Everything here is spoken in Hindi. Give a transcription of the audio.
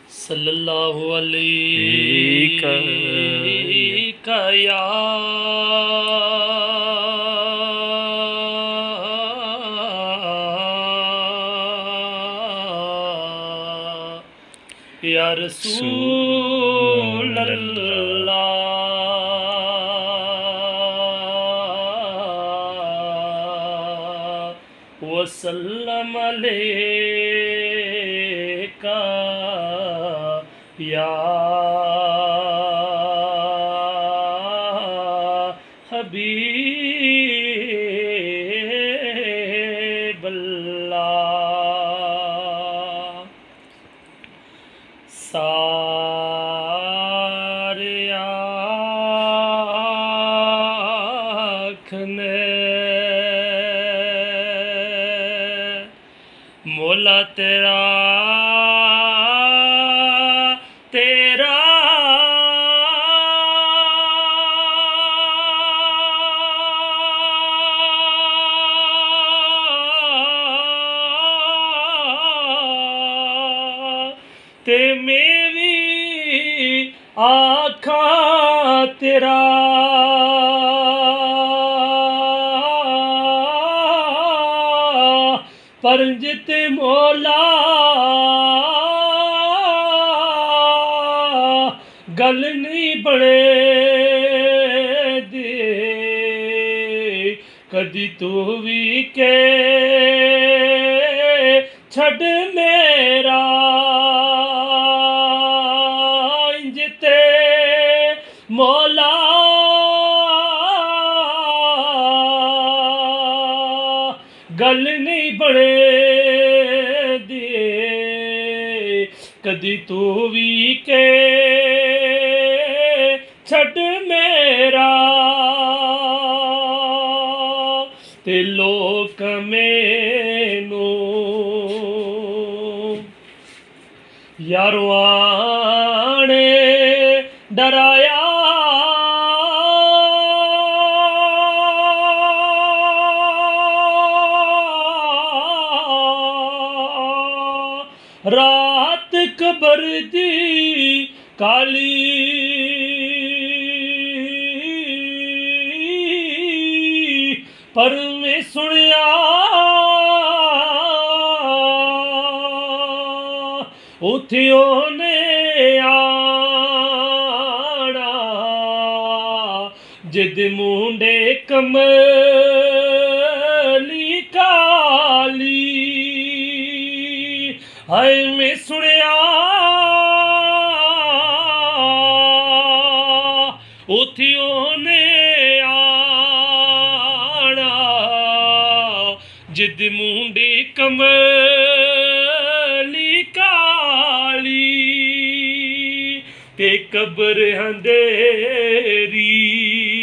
सल्लल्लाहु अलैहि या रसूल अल्लाह वसल्लम अलैका या हबीब अल्लाह। सारे आखने मौला तेरा तेरा ते मेरी आखा तेरा परंजित मौला गल नहीं बने दे कदी तू भी के छड़ मेरा इंजते मौला गल नहीं बने दे कदी तू भी के छड़ मेरा ते लोक मैनू यारो आने डराया रात कबर दी काली पर मैं सुनिया उथियो ने आना जिद मुंडे कमली काली हाय मैं सुनिया उथियो ने आना जिद मुंडे कमली काली ते कब्र अंधेरी